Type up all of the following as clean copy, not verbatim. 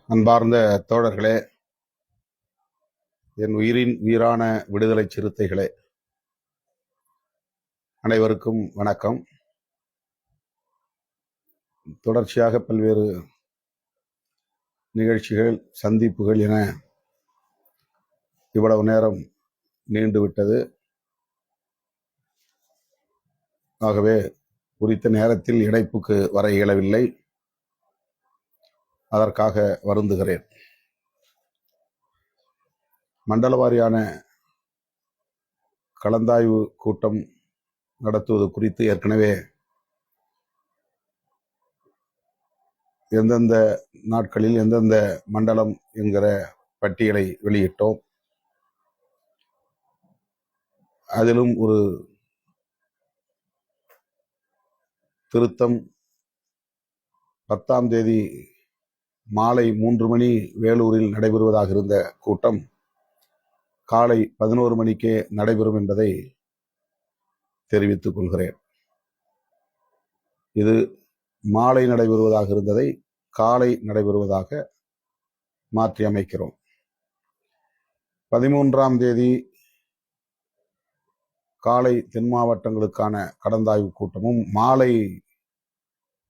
அன்பார்ந்த தோழர்களே, என் உயிரின் உயிரான விடுதலை சிறுத்தைகளே, அனைவருக்கும் வணக்கம். தொடர்ச்சியாக பல்வேறு நிகழ்ச்சிகள், சந்திப்புகள் என இவ்வளவு நேரம் நீண்டுவிட்டது. ஆகவே குறித்த நேரத்தில் இணைப்புக்கு வர இயலவில்லை. அதற்காக வருந்துகிறேன். மண்டல வாரியான கலந்தாய்வு கூட்டம் நடத்துவது குறித்து ஏற்கனவே எந்தெந்த நாட்களில் எந்தெந்த மண்டலம் என்கிற பட்டியலை வெளியிட்டோம். அதிலும் ஒரு திருத்தம், 10ஆம் தேதி மாலை 3 மணி வேலூரில் நடைபெறுவதாக இருந்த கூட்டம் காலை 11 மணிக்கே நடைபெறும் என்பதை தெரிவித்துக் கொள்கிறேன். இது மாலை நடைபெறுவதாக இருந்ததை காலை நடைபெறுவதாக மாற்றி அமைக்கிறோம். 13ஆம் தேதி காலை தென் மாவட்டங்களுக்கான கலந்தாய்வு கூட்டமும் மாலை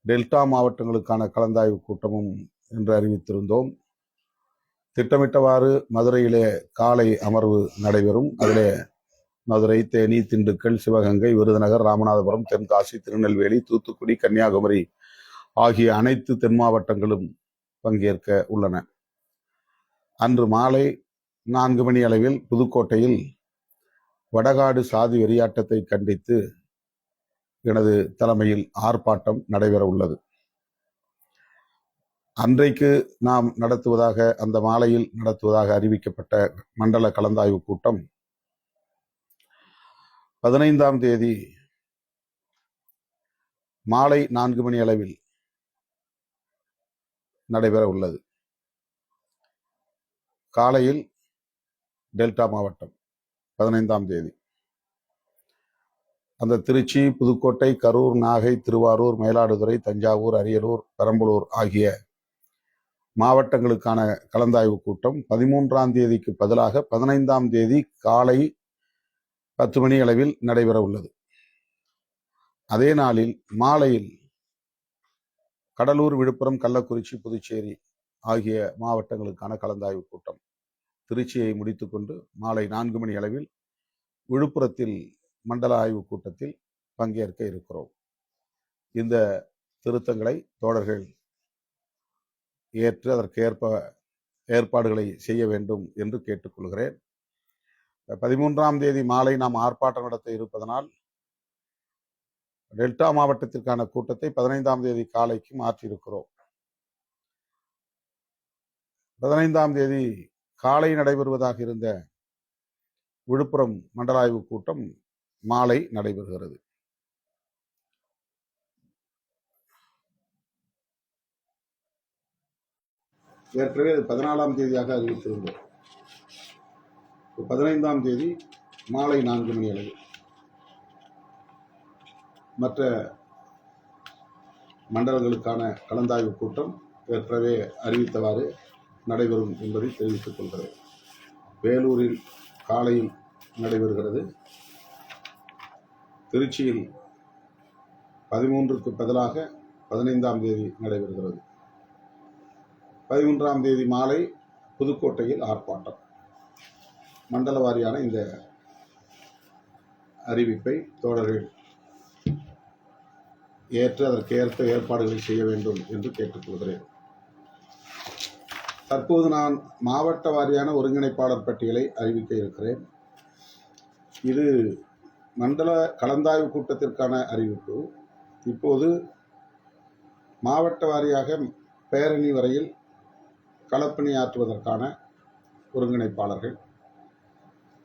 டெல்டா மாவட்டங்களுக்கான கலந்தாய்வு கூட்டமும் என்று அறிவித்திருந்தோம். திட்டமிட்டவாறு மதுரையிலே காலை அமர்வு நடைபெறும். அதிலே மதுரை, தேனி, திண்டுக்கல், சிவகங்கை, விருதுநகர், ராமநாதபுரம், தென்காசி, திருநெல்வேலி, தூத்துக்குடி, கன்னியாகுமரி ஆகிய அனைத்து தென் மாவட்டங்களும் பங்கேற்க உள்ளன. அன்று மாலை 4 மணி அளவில் புதுக்கோட்டையில் வடகாடு சாதி வெறியாட்டத்தை கண்டித்து எனது தலைமையில் ஆர்ப்பாட்டம் நடைபெற உள்ளது. அன்றைக்கு நாம் நடத்துவதாக, அந்த மாலையில் நடத்துவதாக அறிவிக்கப்பட்ட மண்டல கலந்தாய்வு கூட்டம் 15ஆம் தேதி மாலை 4 மணி அளவில் நடைபெற உள்ளது. காலையில் டெல்டா மாவட்டம் 15ஆம் தேதி. அந்த திருச்சி, புதுக்கோட்டை, கரூர், நாகை, திருவாரூர், மயிலாடுதுறை, தஞ்சாவூர், அரியலூர், பெரம்பலூர் ஆகிய மாவட்டங்களுக்கான கலந்தாய்வு கூட்டம் 13ஆம் தேதிக்கு பதிலாக 15ஆம் தேதி காலை 10 மணி அளவில் நடைபெற உள்ளது. அதே நாளில் மாலையில் கடலூர், விழுப்புரம், கள்ளக்குறிச்சி, புதுச்சேரி ஆகிய மாவட்டங்களுக்கான கலந்தாய்வு கூட்டம். திருச்சியை முடித்துக்கொண்டு மாலை 4 மணி அளவில் விழுப்புரத்தில் மண்டல ஆய்வு கூட்டத்தில் பங்கேற்க இருக்கிறோம். இந்த திருத்தங்களை தோழர்கள் ஏற்று அதற்கேற்ப ஏற்பாடுகளை செய்ய வேண்டும் என்று கேட்டுக்கொள்கிறேன். 13ஆம் தேதி மாலை நாம் ஆர்ப்பாட்டம் நடத்த இருப்பதனால் டெல்டா மாவட்டத்திற்கான கூட்டத்தை 15ஆம் தேதி காலைக்கு மாற்றியிருக்கிறோம். 15ஆம் தேதி காலை நடைபெறுவதாக இருந்த விழுப்புரம் மண்டல ஆய்வு கூட்டம் மாலை நடைபெறுகிறது. ஏற்கனவே 14ஆம் தேதியாக அறிவித்திருந்தோம். 15ஆம் தேதி மாலை 4 மணி அளவில் மற்ற மண்டலங்களுக்கான கலந்தாய்வு கூட்டம் ஏற்கனவே அறிவித்தவாறு நடைபெறும் என்பதை தெரிவித்துக் கொள்கிறேன். வேலூரில் காலையில் நடைபெறுகிறது. திருச்சியில் 13க்கு பதிலாக 15ஆம் தேதி நடைபெறுகிறது. 13ஆம் தேதி மாலை புதுக்கோட்டையில் ஆர்ப்பாட்டம். மண்டல வாரியான இந்த அறிவிப்பை தோழர்கள் ஏற்று அதற்கேற்ப ஏற்பாடுகளை செய்ய வேண்டும் என்று கேட்டுக்கொள்கிறேன். தற்போது நான் மாவட்ட வாரியான ஒருங்கிணைப்பாளர் பட்டியலை அறிவிக்க இருக்கிறேன். இது மண்டல கலந்தாய்வு கூட்டத்திற்கான அறிவிப்பு. இப்போது மாவட்ட வாரியாக பேரணி வரையில் களப்பணியாற்றுவதற்கான ஒருங்கிணைப்பாளர்கள்,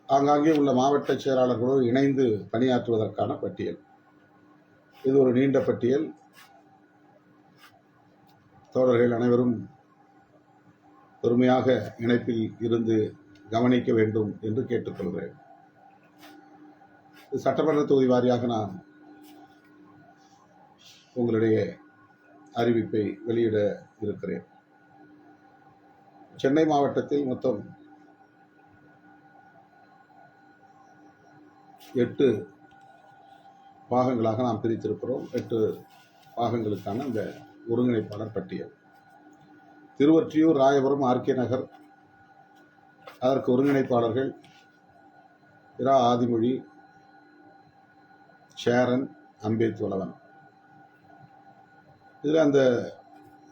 ஆங்காங்கே உள்ள மாவட்ட செயலாளர்களோடு இணைந்து பணியாற்றுவதற்கான பட்டியல். இது ஒரு நீண்ட பட்டியல். தோழர்கள் அனைவரும் பொறுமையாக இணைப்பில் இருந்து கவனிக்க வேண்டும் என்று கேட்டுக்கொள்கிறேன். சட்டமன்ற தொகுதி வாரியாக நான் உங்களுடைய அறிவிப்பை வெளியிட இருக்கிறேன். சென்னை மாவட்டத்தில் மொத்தம் 8 பாகங்களாக நாம் பிரித்திருக்கிறோம். 8 பாகங்களுக்கான இந்த ஒருங்கிணைப்பாளர் பட்டியல். திருவொற்றியூர், ராயபுரம், ஆர்கே நகர், அதற்கு ஒருங்கிணைப்பாளர்கள் இரா ஆதிமொழி, சேரன், அம்பேத் வளவன். இதில் அந்த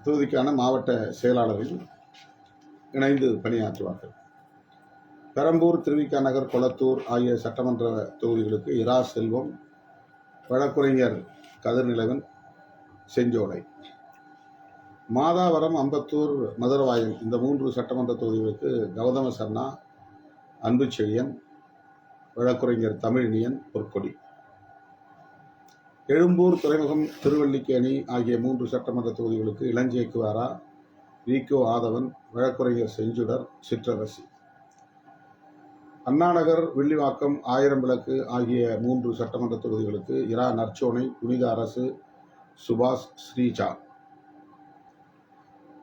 தொகுதிக்கான மாவட்ட செயலாளர்கள் இணைந்து பணியாற்றுவார்கள். பெரம்பூர், திருவிக நகர், கொளத்தூர் ஆகிய சட்டமன்ற தொகுதிகளுக்கு இரா செல்வம், வழக்குரைஞர் கதிர்நிலவன், செஞ்சோலை. மாதாவரம், அம்பத்தூர், மதுரவாயல் இந்த 3 சட்டமன்ற தொகுதிகளுக்கு கௌதம சர்மா, அன்புச்செழியன், வழக்குரைஞர் தமிழினியன், பொற்கொடி. எழும்பூர், துறைமுகம், திருவல்லிக்கேணி ஆகிய 3 சட்டமன்ற தொகுதிகளுக்கு இளஞ்சேக்குவாரா, வி.கோ. ஆதவன், வழக்குரைஞர் செஞ்சுடர், சிற்றரசி. அண்ணாநகர், வில்லிவாக்கம், ஆயிரம்விளக்கு ஆகிய 3 சட்டமன்ற தொகுதிகளுக்கு இரா நற்சோனை, புனித அரசு, சுபாஷ், ஸ்ரீஜா.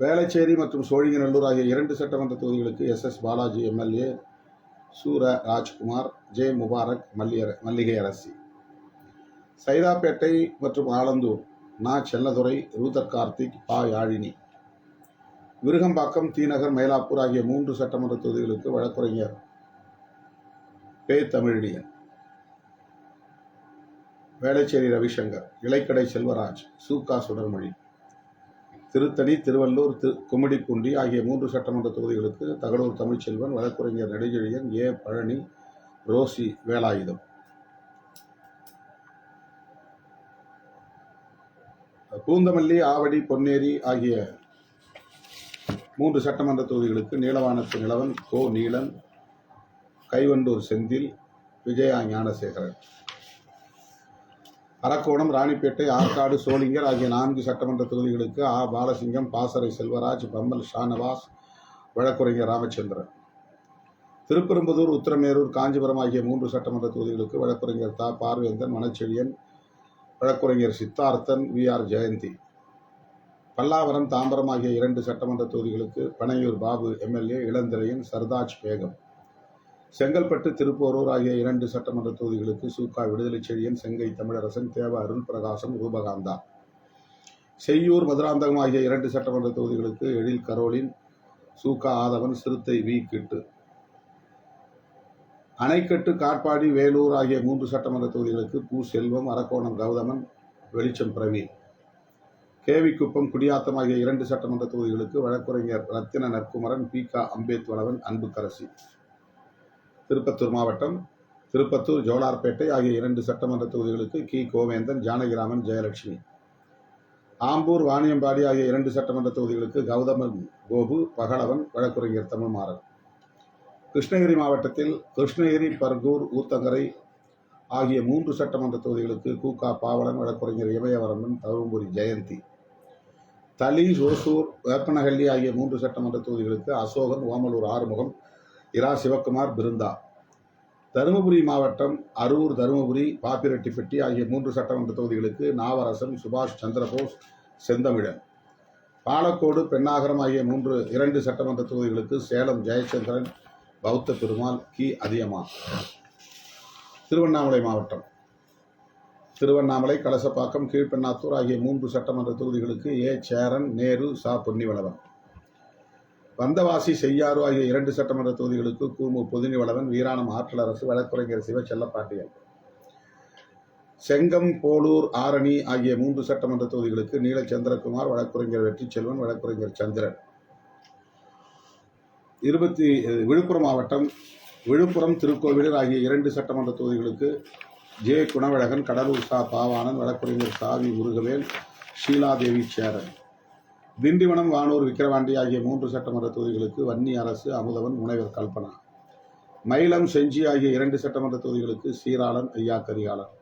வேளச்சேரி மற்றும் சோழிங்கநல்லூர் ஆகிய 2 சட்டமன்ற தொகுதிகளுக்கு எஸ். பாலாஜி எம்எல்ஏ, சூர ராஜ்குமார், ஜே. முபாரக், மல்லிகை அரசி. சைதாப்பேட்டை மற்றும் ஆலந்தூர் நா. செல்லதுரை, ரூதர் கார்த்திக், பா. யாழினி. விருகம்பாக்கம், தீநகர், மயிலாப்பூர் ஆகிய 3 சட்டமன்ற தொகுதிகளுக்கு வழக்குரைஞர் பே. தமிழினியன், வேளச்சேரி ரவிசங்கர், இலைக்கடை செல்வராஜ், சூகா சுடர்மொழி. திருத்தணி, திருவள்ளூர், கும்மிடிப்பூண்டி ஆகிய 3 சட்டமன்ற தொகுதிகளுக்கு தகடூர் தமிழ்ச்செல்வன், வழக்குரைஞர் நெடுஞ்செழியன், ஏ. பழனி, ரோசி வேலாயுதம். பூந்தமல்லி, ஆவடி, பொன்னேரி ஆகிய 3 சட்டமன்ற தொகுதிகளுக்கு நீலவானத்து நிலவன், கோ. நீலன், கைவண்டூர் செந்தில், விஜயா ஞானசேகரன். அரக்கோணம், ராணிப்பேட்டை, ஆற்காடு, சோளிங்கர் ஆகிய 4 சட்டமன்ற தொகுதிகளுக்கு ஆ. பாலசிங்கம், பாசறை செல்வராஜ், பம்மல் ஷானவாஸ், வழக்குரைஞர் ராமச்சந்திரன். திருப்பெரும்புதூர், உத்திரமேரூர், காஞ்சிபுரம் ஆகிய 3 சட்டமன்ற தொகுதிகளுக்கு வழக்குரைஞர் தா. பார்வேந்தன், மணச்செழியன், வழக்குரைஞர் சித்தார்த்தன், வி.ஆர். ஜெயந்தி. பல்லாவரம், தாம்பரம் ஆகிய 2 சட்டமன்ற தொகுதிகளுக்கு பனையூர் பாபு எம்எல்ஏ, இளந்திரையன், சர்தாஜ் பேகம். செங்கல்பட்டு, திருப்போரூர் ஆகிய 2 சட்டமன்ற தொகுதிகளுக்கு சூகா விடுதலை செழியன், செங்கை தமிழரசன், தேவ அருள் பிரகாசம், ரூபகாந்தா. செய்யூர், மதுராந்தகம் ஆகிய 2 சட்டமன்ற தொகுதிகளுக்கு எழில் கரோலின், சூகா ஆதவன், சிறுத்தை வி. கிட்டு. அணைக்கட்டு, காட்பாடி, வேலூர் ஆகிய 3 சட்டமன்ற தொகுதிகளுக்கு பூ. செல்வம், அரக்கோணம் கௌதமன், வெளிச்சம் பிரவீன். கேவிக்குப்பம், குடியாத்தம் ஆகிய 2 சட்டமன்ற தொகுதிகளுக்கு வழக்குரைஞர் ரத்தின நற்குமரன், பி.க. அம்பேத் வளவன், அன்புக்கரசி. திருப்பத்தூர் மாவட்டம், திருப்பத்தூர், ஜோலார்பேட்டை ஆகிய 2 சட்டமன்ற தொகுதிகளுக்கு கி. கோவேந்தன், ஜானகிராமன், ஜெயலட்சுமி. ஆம்பூர், வாணியம்பாடி ஆகிய 2 சட்டமன்ற தொகுதிகளுக்கு கௌதமன் கோபு, பகலவன், வழக்குரைஞர் தமிழ்மாறன். கிருஷ்ணகிரி மாவட்டத்தில் கிருஷ்ணகிரி, பர்கூர், ஊத்தங்கரை ஆகிய 3 சட்டமன்ற தொகுதிகளுக்கு கு.க. பாவலன், வழக்குரைஞர் இமயவரம்பன், தருமபுரி ஜெயந்தி. தளி, ஓசூர், வேப்பனஹள்ளி ஆகிய 3 சட்டமன்ற தொகுதிகளுக்கு அசோகன், ஓமலூர் ஆறுமுகம், இரா. சிவக்குமார், பிருந்தா. தருமபுரி மாவட்டம் அரூர், தருமபுரி, பாப்பிரெட்டிப்பட்டி ஆகிய 3 சட்டமன்ற தொகுதிகளுக்கு நாவரசன், சுபாஷ் சந்திரபோஸ், செந்தமிழன். பாலக்கோடு, பெண்ணாகரம் ஆகிய 2 சட்டமன்ற தொகுதிகளுக்கு சேலம் ஜெயச்சந்திரன், பௌத்த பெருமாள், கி. அதியமான். திருவண்ணாமலை மாவட்டம் திருவண்ணாமலை, கலசப்பாக்கம், கீழ்பெண்ணாத்தூர் ஆகிய 3 சட்டமன்ற தொகுதிகளுக்கு ஏ. சேரன், நேரு, சா. பொன்னிவளவன். வந்தவாசி, செய்யாறு ஆகிய 2 சட்டமன்ற தொகுதிகளுக்கு கு. மு. பொதினிவளவன், வீராணம் ஆற்றலரசு, வழக்குரைஞர் சிவ. செல்லப்பாண்டியன். செங்கம், போலூர், ஆரணி ஆகிய 3 சட்டமன்ற தொகுதிகளுக்கு நீலச்சந்திரகுமார், வழக்குரைஞர் வெற்றிச்செல்வன், வழக்குரைஞர் சந்திரன். விழுப்புரம் மாவட்டம் விழுப்புரம், திருக்கோவிலூர் ஆகிய 2 சட்டமன்ற தொகுதிகளுக்கு ஜே. குணவழகன், கடலூர் சா. பாவாணன், வழக்குரைஞர் சாவி. முருகவேல், ஷீலாதேவி சேரன். திண்டிவனம், வானூர், விக்கிரவாண்டி ஆகிய 3 சட்டமன்ற தொகுதிகளுக்கு வன்னி அரசு, அமுதவன், முனைவர் கல்பனா. மயிலம், செஞ்சி ஆகிய 2 சட்டமன்ற தொகுதிகளுக்கு சீராளன், ஐயா. கரிகாலன்.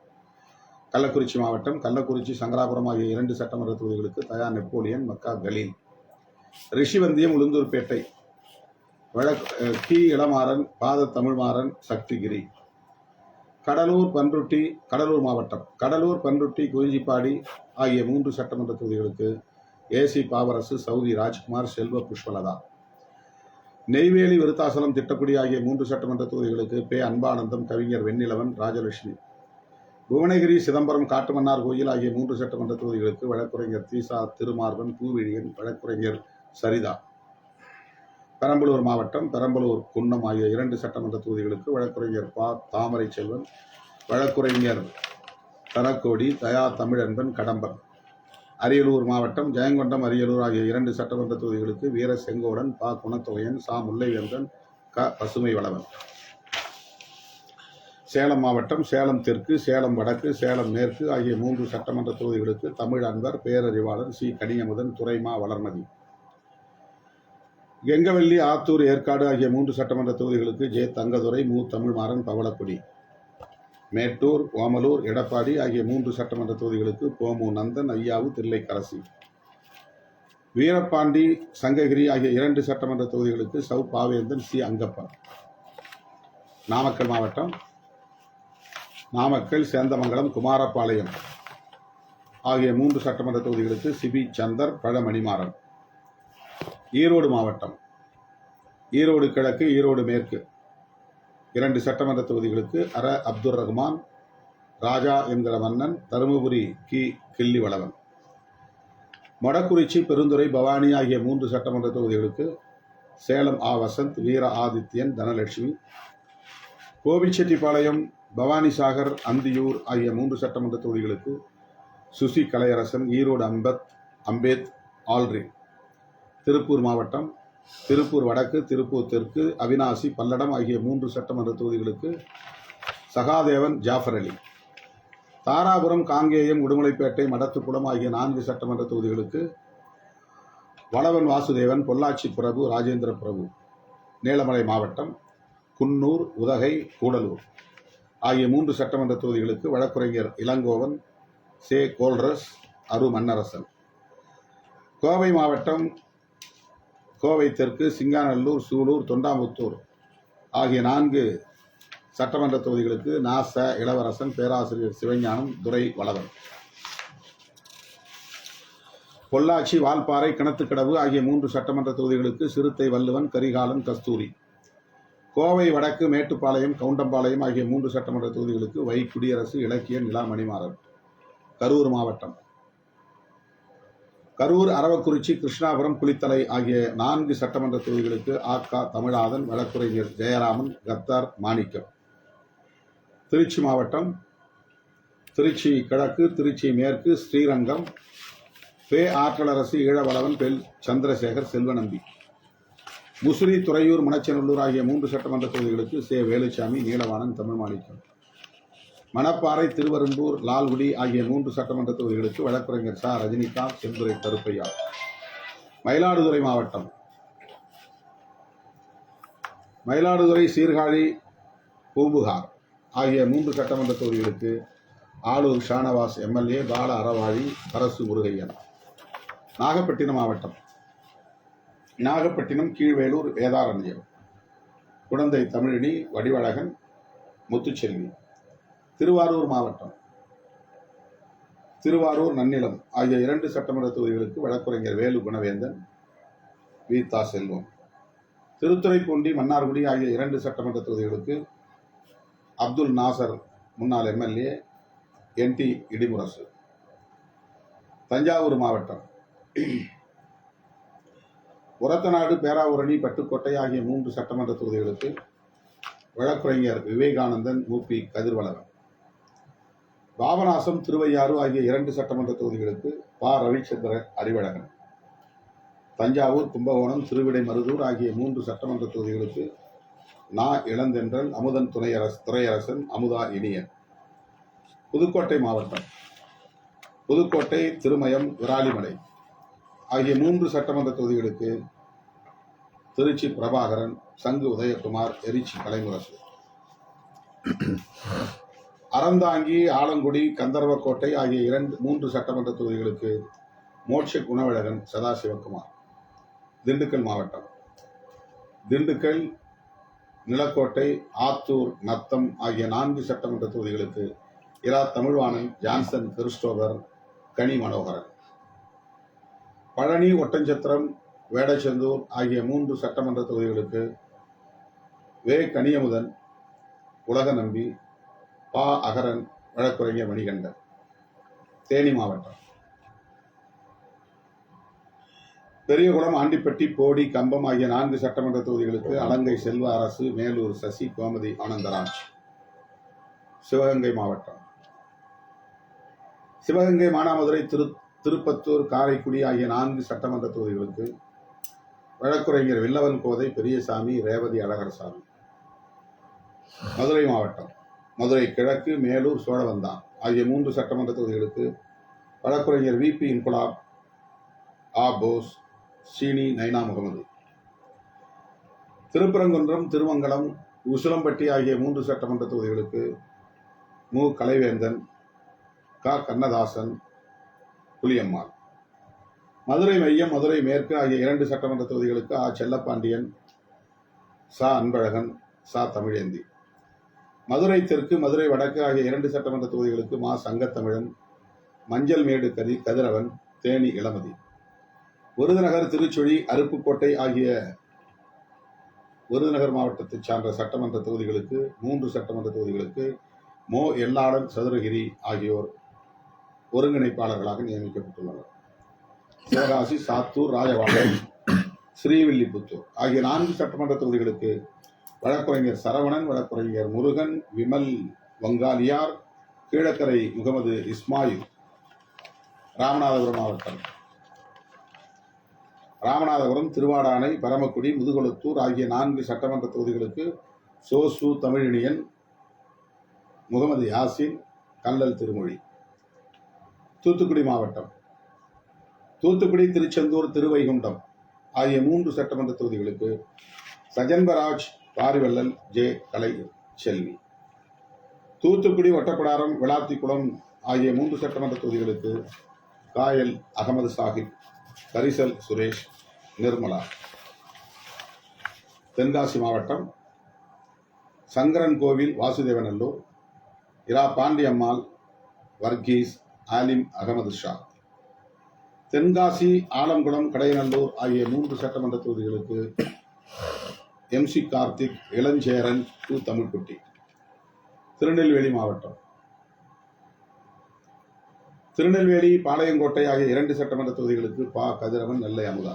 கள்ளக்குறிச்சி மாவட்டம் கள்ளக்குறிச்சி, சங்கராபுரம் ஆகிய 2 சட்டமன்ற தொகுதிகளுக்கு தயா. நெப்போலியன், மக்கா. கலீல். ரிஷிவந்தியம், உளுந்தூர்பேட்டை கி. இளமாறன், பாத. தமிழ்மாறன், சக்திகிரி. கடலூர் மாவட்டம் கடலூர், பன்ருட்டி, குறிஞ்சிப்பாடி ஆகிய 3 சட்டமன்ற தொகுதிகளுக்கு ஏ. சி. பாவரசு, சௌதி ராஜ்குமார், செல்வ புஷ்பலதா. நெய்வேலி விருத்தாசலம் திட்டக்குடி ஆகிய 3 சட்டமன்ற தொகுதிகளுக்கு பே. அன்பானந்தம், கவிஞர் வெண்ணிலவன், ராஜலட்சுமி. புவனகிரி, சிதம்பரம், காட்டுமன்னார் கோயில் ஆகிய 3 சட்டமன்ற தொகுதிகளுக்கு வழக்குரைஞர் தீசா திருமார்பன், பூவிழியன், வழக்குரைஞர் சரிதா. பெரம்பலூர் மாவட்டம் பெரம்பலூர், குன்னம் ஆகிய 2 சட்டமன்ற தொகுதிகளுக்கு வழக்குரைஞர் பா. தாமரை செல்வன், வழக்குரைஞர் தனக்கோடி, தயா தமிழன்பன், கடம்பன். அரியலூர் மாவட்டம் ஜெயங்கொண்டம், அரியலூர் ஆகிய 2 சட்டமன்ற தொகுதிகளுக்கு வீர செங்கோடன், பா. குணத்தொகையன், சா. முல்லைவேந்தன், க. பசுமை வளவன். சேலம் மாவட்டம் சேலம் தெற்கு, சேலம் வடக்கு, சேலம் மேற்கு ஆகிய 3 சட்டமன்ற தொகுதிகளுக்கு தமிழ் அன்பர், பேரறிவாளன், சி. கனியமுதன், துரைமா வளர்மதி. கெங்கவல்லி, ஆத்தூர், ஏற்காடு ஆகிய 3 சட்டமன்ற தொகுதிகளுக்கு ஜே. தங்கதுரை, மு. தமிழ்மாறன், பவளக்குடி. மேட்டூர், ஓமலூர், எடப்பாடி ஆகிய 3 சட்டமன்ற தொகுதிகளுக்கு போமு நந்தன், ஐயாவு, தில்லைக்கரசி. வீரபாண்டி, சங்ககிரி ஆகிய 2 சட்டமன்ற தொகுதிகளுக்கு சௌ. பாவேந்தன், சி. அங்கப்பன். நாமக்கல் மாவட்டம் நாமக்கல், சேந்தமங்கலம், குமாரபாளையம் ஆகிய 3 சட்டமன்ற தொகுதிகளுக்கு சிபி சந்தர், பழ. மணிமாறன். ஈரோடு மாவட்டம் ஈரோடு கிழக்கு, ஈரோடு மேற்கு 2 சட்டமன்ற தொகுதிகளுக்கு அர. அப்துல் ரஹ்மான், ராஜா என்கிற மன்னன், தருமபுரி கி. கிள்ளிவளவன். மொடக்குறிச்சி, பெருந்துறை, பவானி ஆகிய 3 சட்டமன்ற தொகுதிகளுக்கு சேலம் ஆ. வசந்த், வீர ஆதித்யன், தனலட்சுமி. கோபிச்செட்டிப்பாளையம், பவானிசாகர், அந்தியூர் ஆகிய 3 சட்டமன்ற தொகுதிகளுக்கு சுசி கலையரசன், ஈரோடு அம்பேத், ஆல்ரி. திருப்பூர் மாவட்டம் திருப்பூர் வடக்கு, திருப்பூர் தெற்கு, அவினாசி, பல்லடம் ஆகிய 3 சட்டமன்ற தொகுதிகளுக்கு சகாதேவன், ஜாஃபர் அலி. தாராபுரம், காங்கேயம், உடுமலைப்பேட்டை, மடத்துக்குளம் ஆகிய 4 சட்டமன்ற தொகுதிகளுக்கு வளவன் வாசுதேவன், பொள்ளாச்சி பிரபு, ராஜேந்திர பிரபு. நீலமலை மாவட்டம் குன்னூர், உதகை, கூடலூர் ஆகிய 3 சட்டமன்ற தொகுதிகளுக்கு வழக்குரைஞர் இளங்கோவன், சே. கோல்ரஸ், அரு. மன்னரசன். கோவை மாவட்டம் கோவை தெற்கு, சிங்காநல்லூர், சூலூர், தொண்டாமுத்தூர் ஆகிய 4 சட்டமன்ற தொகுதிகளுக்கு நாச. இளவரசன், பேராசிரியர் சிவஞானம், துரை வளவன். பொள்ளாச்சி, வால்பாறை, கிணத்துக்கடவு ஆகிய 3 சட்டமன்ற தொகுதிகளுக்கு சிறுத்தை வள்ளுவன், கரிகாலன், கஸ்தூரி. கோவை வடக்கு, மேட்டுப்பாளையம், கவுண்டம்பாளையம் ஆகிய 3 சட்டமன்ற தொகுதிகளுக்கு வை. குடியரசு, இலக்கியன், நிலா மணிமாறன். கரூர் மாவட்டம் கரூர், அரவக்குறிச்சி, கிருஷ்ணாபுரம், குளித்தலை ஆகிய 4 சட்டமன்ற தொகுதிகளுக்கு ஆ. தமிழாதன், வழக்குரைஞர் ஜெயராமன், கத்தார், மாணிக்கம். திருச்சி மாவட்டம் திருச்சி கிழக்கு, திருச்சி மேற்கு, ஸ்ரீரங்கம், பே. ஆற்றலரசு, ஈழவளவன், பெல். சந்திரசேகர், செல்வநம்பி. முசிறி, துறையூர், மணச்சநல்லூர் ஆகிய 3 சட்டமன்ற தொகுதிகளுக்கு சே. வேலுச்சாமி, நீலவாணன், தமிழ்மாணிக்கம். மணப்பாறை, திருவரும்பூர், லால்குடி ஆகிய 3 சட்டமன்ற தொகுதிகளுக்கு வழக்குரைஞர் ச. ரஜினிகாந்த், செந்துரை கருப்பையா. மயிலாடுதுறை மாவட்டம் மயிலாடுதுறை, சீர்காழி, பூம்புகார் ஆகிய 3 சட்டமன்ற தொகுதிகளுக்கு ஆளூர் ஷானவாஸ், எம்எல்ஏ, பால அறவாழி, அரசு முருகையன். நாகப்பட்டினம் மாவட்டம் நாகப்பட்டினம், கீழ்வேலூர், வேதாரண்யம், குடந்தை தமிழினி, வடிவழகன், முத்துச்செல்வி. திருவாரூர் மாவட்டம் திருவாரூர், நன்னிலம் ஆகிய 2 சட்டமன்ற தொகுதிகளுக்கு வழக்குரைஞர் வேலு குணவேந்தன், வீத்தா செல்வம். திருத்துறைப்பூண்டி, மன்னார்குடி ஆகிய 2 சட்டமன்ற தொகுதிகளுக்கு அப்துல் நாசர், முன்னாள் எம்எல்ஏ, என்.டி. இடிமுரசு. தஞ்சாவூர் மாவட்டம் உரத்தநாடு, பேராவூரணி, பட்டுக்கோட்டை ஆகிய 3 சட்டமன்ற தொகுதிகளுக்கு வழக்குரைஞர் விவேகானந்தன், மூப்பி கதிர்வளவன். பாபநாசம், திருவையாறு ஆகிய 2 சட்டமன்ற தொகுதிகளுக்கு பா. ரவிச்சந்திரன், அறிவழகன். தஞ்சாவூர், கும்பகோணம், திருவிடைமருதூர் ஆகிய 3 சட்டமன்ற தொகுதிகளுக்கு நா. இளந்தென்றல், அமுதன், துரையரசன், அமுதா இனியன். புதுக்கோட்டை மாவட்டம் புதுக்கோட்டை, திருமயம், விராலிமலை ஆகிய 3 சட்டமன்ற தொகுதிகளுக்கு திருச்சி பிரபாகரன், சங்கு உதயகுமார், எரிச்சி கலைமுரசு. அறந்தாங்கி, ஆலங்குடி, கந்தர்வக்கோட்டை ஆகிய 3 சட்டமன்ற தொகுதிகளுக்கு மோட்ச குணவழகன், சதாசிவகுமார். திண்டுக்கல் மாவட்டம் திண்டுக்கல், நிலக்கோட்டை, ஆத்தூர், நத்தம் ஆகிய 4 சட்டமன்ற தொகுதிகளுக்கு இரா. தமிழ்வாணன், ஜான்சன், கிறிஸ்டோபர், கனி மனோகரன். பழனி, ஒட்டஞ்சத்திரம், வேடச்சந்தூர் ஆகிய 3 சட்டமன்ற தொகுதிகளுக்கு வே. கனியமுதன், உலக நம்பி, பா. அகரன், வழக்குரைஞர் மணிகண்டன். தேனி மாவட்டம் பெரியகுளம், ஆண்டிப்பட்டி, போடி, கம்பம் ஆகிய 4 சட்டமன்ற தொகுதிகளுக்கு அலங்கை செல்வ அரசு, மேலூர் சசி, கோமதி ஆனந்தராஜ். சிவகங்கை மாவட்டம் சிவகங்கை, மானாமதுரை, திருப்பத்தூர், காரைக்குடி ஆகிய 4 சட்டமன்ற தொகுதிகளுக்கு வழக்குரைஞர் வில்லவன் கோதை, பெரியசாமி, ரேவதி அழகர்சாமி. மதுரை மாவட்டம் மதுரை கிழக்கு, மேலூர், சோழவந்தான் ஆகிய 3 சட்டமன்ற தொகுதிகளுக்கு வழக்குரைஞர் வி.பி. இன்குலாப், ஆ. போஸ், சீனி நைனா முகமது. திருப்பரங்குன்றம், திருமங்கலம், உசிலம்பட்டி ஆகிய 3 சட்டமன்ற தொகுதிகளுக்கு மு. கலைவேந்தன், க. கண்ணதாசன், புலியம்மாள். மதுரை மையம், மதுரை மேற்கு ஆகிய 2 சட்டமன்ற தொகுதிகளுக்கு ஆ. செல்லப்பாண்டியன், ச. அன்பழகன், ச. தமிழேந்தி. மதுரை தெற்கு, மதுரை வடக்கு ஆகிய 2 சட்டமன்ற தொகுதிகளுக்கு மா. சங்கத்தமிழன், மஞ்சள் மேடு கதிரவன், தேனி இளமதி. விருதுநகர், திருச்சுழி, அருப்புக்கோட்டை ஆகிய விருதுநகர் மாவட்டத்தைச் சார்ந்த சட்டமன்ற தொகுதிகளுக்கு 3 சட்டமன்ற தொகுதிகளுக்கு மோ. எல்லாளன், சதுரகிரி ஆகியோர் ஒருங்கிணைப்பாளர்களாக நியமிக்கப்பட்டுள்ளனர். சிவகாசி, சாத்தூர், ராஜபாளையம், ஸ்ரீவில்லிபுத்தூர் ஆகிய 4 சட்டமன்ற தொகுதிகளுக்கு வழக்குரைஞர் சரவணன், வழக்குரைஞர் முருகன், விமல் வங்காலியார், கீழக்கரை முகமது இஸ்மாயில். ராமநாதபுரம் மாவட்டம் ராமநாதபுரம், திருவாடானை, பரமக்குடி, முதுகுளத்தூர் ஆகிய 4 சட்டமன்ற தொகுதிகளுக்கு சோசு தமிழினியன், முகமது யாசின், கல்லல் திருமொழி. தூத்துக்குடி மாவட்டம் தூத்துக்குடி, திருச்செந்தூர், திருவைகுண்டம் ஆகிய 3 சட்டமன்ற தொகுதிகளுக்கு சஜன்பராஜ், பாரிவள்ளல், ஜே. கலை செல்வி. தூத்துக்குடி, ஒட்டப்பிடாரம், விளாத்திக்குளம் ஆகிய 3 சட்டமன்ற தொகுதிகளுக்கு காயல் அகமது சாஹிப், கரிசல் சுரேஷ், நிர்மலா. தென்காசி மாவட்டம் சங்கரன் கோவில், வாசுதேவநல்லூர், இரா. பாண்டியம்மாள், வர்கீஸ், ஆலிம் அகமது ஷா. தென்காசி, ஆலங்குளம், கடையநல்லூர் ஆகிய 3 சட்டமன்ற தொகுதிகளுக்கு MC கார்த்திக், இளஞ்சேரன், கு. தமிழ்குட்டி. திருநெல்வேலி மாவட்டம் திருநெல்வேலி, பாளையங்கோட்டை ஆகிய 2 சட்டமன்ற தொகுதிகளுக்கு பா. கதிரவன், நெல்லை அமுதா.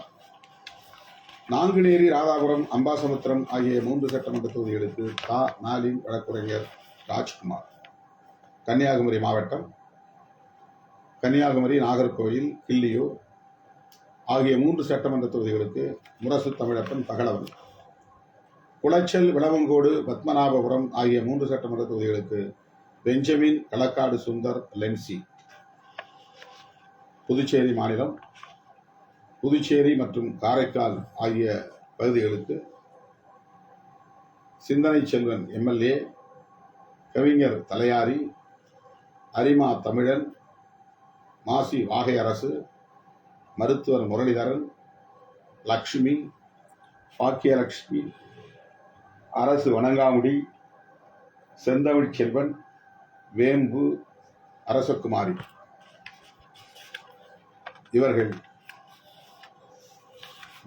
நாங்குநேரி, ராதாபுரம், அம்பாசமுத்திரம் ஆகிய 3 சட்டமன்ற தொகுதிகளுக்கு கா. நாலின், வழக்குரைஞர் ராஜ்குமார். கன்னியாகுமரி மாவட்டம் கன்னியாகுமரி, நாகர்கோவில், கிள்ளியூர் ஆகிய 3 சட்டமன்ற தொகுதிகளுக்கு முரசு தமிழப்பன், பகலவன். குளச்சல், விளவங்கோடு, பத்மநாபபுரம் ஆகிய 3 சட்டமன்ற தொகுதிகளுக்கு பெஞ்சமின், களக்காடு சுந்தர், லென்சி. புதுச்சேரி மாநிலம் புதுச்சேரி மற்றும் காரைக்கால் ஆகிய பகுதிகளுக்கு சிந்தனை செல்வன் MLA, கவிஞர் தலையாரி, அரிமா தமிழன், மாசி வாகையரசு, மருத்துவர் முரளிதரன், லக்ஷ்மி, பாக்கியலட்சுமி, அரசு வணங்காமுடி, செந்தமிழ் செல்வன், வேம்பு, அரசகுமாரி. இவர்கள்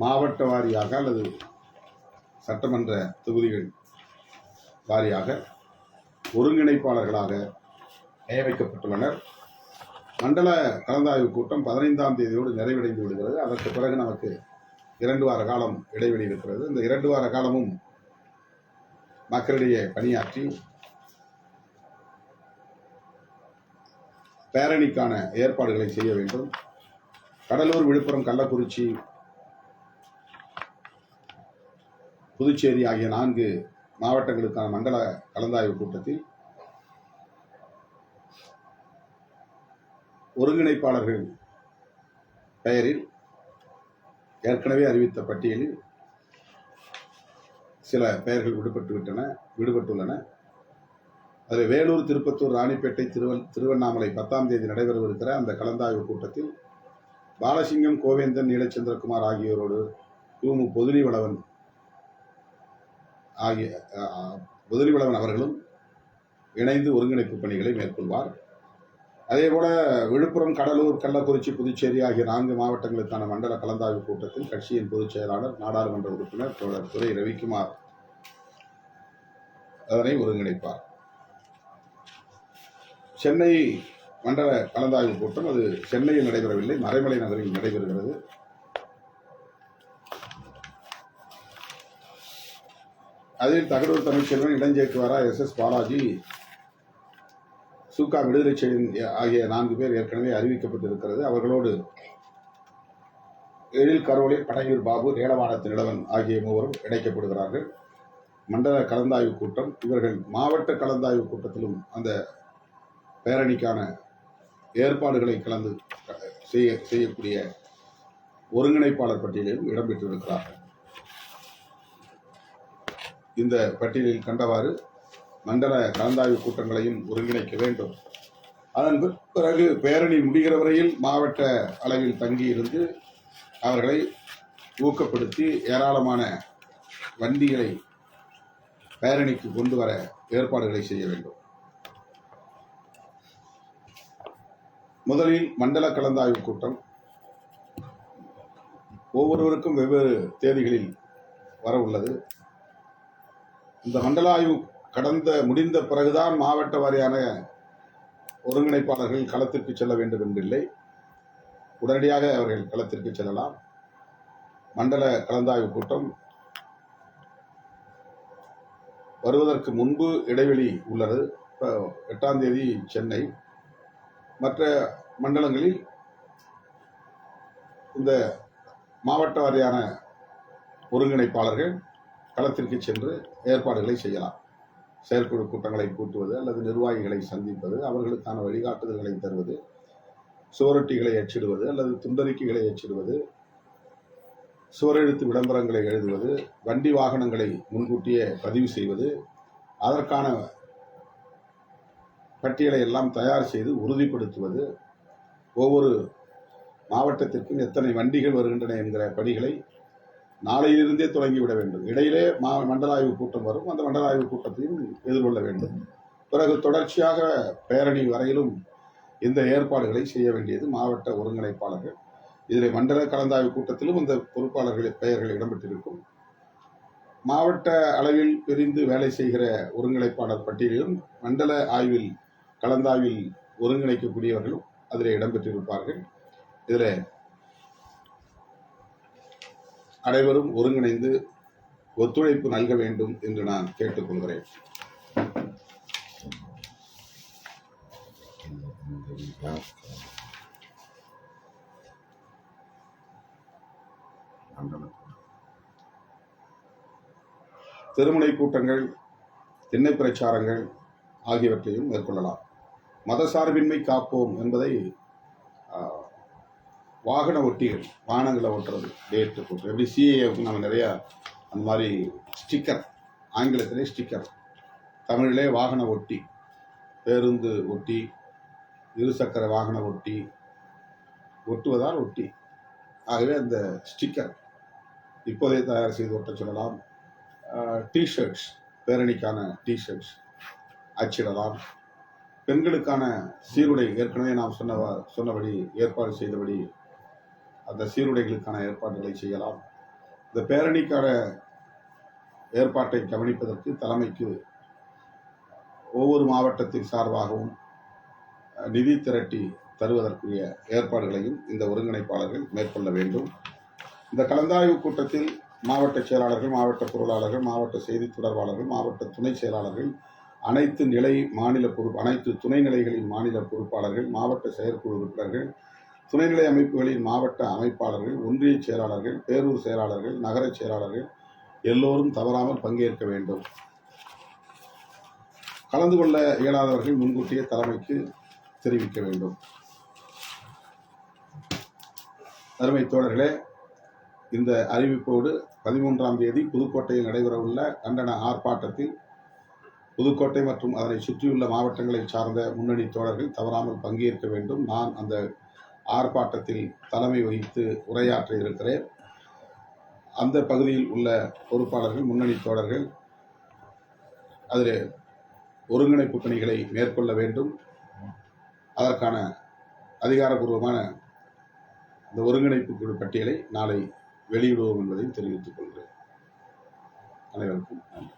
மாவட்ட வாரியாக அல்லது சட்டமன்ற தொகுதிகள் வாரியாக ஒருங்கிணைப்பாளர்களாக நியமிக்கப்பட்டுள்ளனர். மண்டல கலந்தாய்வு கூட்டம் 15ஆம் தேதியோடு நிறைவடைந்து விடுகிறது. அதற்கு பிறகு நமக்கு 2 வார காலம் இடைவெளி இருக்கிறது. இந்த 2 வார காலமும் மக்களிடையே பணியாற்றி பேரணிக்கான ஏற்பாடுகளை செய்ய வேண்டும். கடலூர், விழுப்புரம், கள்ளக்குறிச்சி, புதுச்சேரி ஆகிய 4 மாவட்டங்களுக்கான மண்டல கலந்தாய்வு கூட்டத்தில் ஒருங்கிணைப்பாளர்கள் பெயரில் ஏற்கனவே அறிவித்த பட்டியலில் சில பெயர்கள் விடுபட்டுள்ளன. அதில் வேலூர், திருப்பத்தூர், ராணிப்பேட்டை, திருவண்ணாமலை 10ஆம் தேதி நடைபெறவிருக்கிற அந்த கலந்தாய்வு கூட்டத்தில் பாலசிங்கம், கோவேந்தன், நீலச்சந்திரகுமார் ஆகியோரோடு கு. பொதுலிவளவன் அவர்களும் இணைந்து ஒருங்கிணைப்பு பணிகளை மேற்கொள்வார். அதேபோல விழுப்புரம், கடலூர், கள்ளக்குறிச்சி, புதுச்சேரி ஆகிய 4 மாவட்டங்களுக்கான மண்டல கலந்தாய்வு கூட்டத்தில் கட்சியின் பொதுச் செயலாளர், நாடாளுமன்ற உறுப்பினர் தோழர் துரை ரவிக்குமார் அதனை ஒருங்கிணைப்பார். சென்னை மண்டல கலந்தாய்வு கூட்டம் அது சென்னையில் நடைபெறவில்லை, மறைமலை நகரில் நடைபெறுகிறது. அதில் தகடூர் தமிழ்ச்செல்வன், இளஞ்சேக்குவாரா, எஸ் பாலாஜி, சுகா விடுதலை செழியன் ஆகிய 4 பேர் ஏற்கனவே அறிவிக்கப்பட்டிருக்கிறது. அவர்களோடு எழில் கரோலி, பனையூர் பாபு, நீலவானத்து நிலவன் ஆகிய 3 இணைக்கப்படுகிறார்கள். மண்டல கலந்தாய்வு கூட்டம். இவர்கள் மாவட்ட கலந்தாய்வு கூட்டத்திலும் அந்த பேரணிக்கான ஏற்பாடுகளை கலந்து செய்யக்கூடிய ஒருங்கிணைப்பாளர் பட்டியலிலும் இடம்பெற்றிருக்கிறார்கள். இந்த பட்டியலில் கண்டவாறு மண்டல கலந்தாய்வு கூட்டங்களையும் ஒருங்கிணைக்க வேண்டும். அதன் பிறகு பேரணி முடிகிற வரையில் மாவட்ட அளவில் தங்கியிருந்து அவர்களை ஊக்கப்படுத்தி ஏராளமான வண்டிகளை பேரணிக்கு கொண்டு வர ஏற்பாடுகளை செய்ய வேண்டும். முதலில் மண்டல கலந்தாய்வு கூட்டம் ஒவ்வொருவருக்கும் வெவ்வேறு தேதிகளில் வர உள்ளது. இந்த மண்டல ஆய்வு முடிந்த பிறகுதான் மாவட்ட வாரியான ஒருங்கிணைப்பாளர்கள் களத்திற்கு செல்ல வேண்டும் என்றில்லை. உடனடியாக அவர்கள் களத்திற்கு செல்லலாம். மண்டல கலந்தாய்வு கூட்டம் வருவதற்கு முன்பு இடைவெளி உள்ளது. 8ஆம் தேதி சென்னை, மற்ற மண்டலங்களில் இந்த மாவட்ட வாரியான ஒருங்கிணைப்பாளர்கள் களத்திற்கு சென்று ஏற்பாடுகளை செய்யலாம். செயற்குழு கூட்டங்களை கூட்டுவது அல்லது நிர்வாகிகளை சந்திப்பது, அவர்களுக்கான வழிகாட்டுதல்களை தருவது, சுவரொட்டிகளை அச்சிடுவது அல்லது துண்டறிக்கைகளை அச்சிடுவது, சுவரெழுத்து விளம்பரங்களை எழுதுவது, வண்டி வாகனங்களை முன்கூட்டியே பதிவு செய்வது, அதற்கான பட்டியலை எல்லாம் தயார் செய்து உறுதிப்படுத்துவது, ஒவ்வொரு மாவட்டத்திற்கும் எத்தனை வண்டிகள் வருகின்றன என்கிற பணிகளை நாளையிலிருந்தே தொடங்கிவிட வேண்டும். இடையிலே மண்டல ஆய்வு கூட்டம் வரும். அந்த மண்டல ஆய்வு கூட்டத்தையும் எதிர்கொள்ள வேண்டும். பிறகு தொடர்ச்சியாக பேரணி வரையிலும் இந்த ஏற்பாடுகளை செய்ய வேண்டியது மாவட்ட ஒருங்கிணைப்பாளர்கள். இதில் மண்டல கலந்தாய்வு கூட்டத்திலும் இந்த பொறுப்பாளர்களின் பெயர்கள் இடம்பெற்றிருக்கும். மாவட்ட அளவில் பிரிந்து வேலை செய்கிற ஒருங்கிணைப்பாளர் பட்டியலிலும் மண்டல ஆய்வில் கலந்தாய்வில் ஒருங்கிணைக்கக்கூடியவர்களும் அதில் இடம்பெற்றிருப்பார்கள். இதில் அனைவரும் ஒருங்கிணைந்து ஒத்துழைப்பு நல்க வேண்டும் என்று நான் கேட்டுக்கொள்கிறேன். திருமுனை கூட்டங்கள், திண்ணை பிரச்சாரங்கள் ஆகியவற்றையும் மேற்கொள்ளலாம். மதசார்பின்மை காப்போம் என்பதை வாகன ஒட்டிகள், வாகனங்களை ஓட்டுறது, டேட்டு போட்டு, எப்படி சிஏவுக்கு நம்ம நிறையா அந்த மாதிரி ஸ்டிக்கர், ஆங்கிலத்திலே ஸ்டிக்கர், தமிழிலே வாகன ஒட்டி, பேருந்து ஒட்டி, இருசக்கர வாகன ஒட்டி, ஒட்டுவதால் ஒட்டி, ஆகவே அந்த ஸ்டிக்கர் இப்போதே தயார் செய்து ஒட்ட சொல்லலாம். டிஷர்ட்ஸ், பேரணிக்கான டிஷர்ட்ஸ் அச்சிடலாம். பெண்களுக்கான சீருடை ஏற்கனவே நாம் சொன்னபடி ஏற்பாடு செய்தபடி அந்த சீருடைகளுக்கான ஏற்பாடுகளை செய்யலாம். இந்த பேரணிக்கான ஏற்பாட்டை கவனிப்பதற்கு தலைமைக்கு ஒவ்வொரு மாவட்டத்தின் சார்பாகவும் நிதி திரட்டி தருவதற்குரிய ஏற்பாடுகளையும் இந்த ஒருங்கிணைப்பாளர்கள் மேற்கொள்ள வேண்டும். இந்த கலந்தாய்வு கூட்டத்தில் மாவட்ட செயலாளர்கள், மாவட்ட பொருளாளர்கள், மாவட்ட செய்தி தொடர்பாளர்கள், மாவட்ட துணை செயலாளர்கள், அனைத்து துணைநிலைகளின் மாநில பொறுப்பாளர்கள், மாவட்ட செயற்குழு உறுப்பினர்கள், துணைநிலை அமைப்புகளின் மாவட்ட அமைப்பாளர்கள், ஒன்றிய செயலாளர்கள், பேரூர் செயலாளர்கள், நகர செயலாளர்கள் எல்லோரும் தவறாமல் பங்கேற்க வேண்டும். கலந்து கொள்ள இயலாதவர்கள் முன்கூட்டியே தலைமைக்கு தெரிவிக்க வேண்டும். அருமை தோழர்களே, இந்த அறிவிப்போடு 13ஆம் தேதி புதுக்கோட்டையில் நடைபெறவுள்ள கண்டன ஆர்ப்பாட்டத்தில் புதுக்கோட்டை மற்றும் அதனை சுற்றியுள்ள மாவட்டங்களை சார்ந்த முன்னணி தோழர்கள் தவறாமல் பங்கேற்க வேண்டும். நான் அந்த ஆர்ப்பாட்டத்தில் தலைமை வகித்து உரையாற்ற இருக்கிறேன். அந்த பகுதியில் உள்ள பொறுப்பாளர்கள், முன்னணி தோழர்கள் அதில் ஒருங்கிணைப்பு பணிகளை மேற்கொள்ள வேண்டும். அதற்கான அதிகாரப்பூர்வமான இந்த ஒருங்கிணைப்பு குழு பட்டியலை நாளை வெளியிடுவோம் என்பதையும் தெரிவித்துக் கொள்கிறேன். அனைவருக்கும் நன்றி.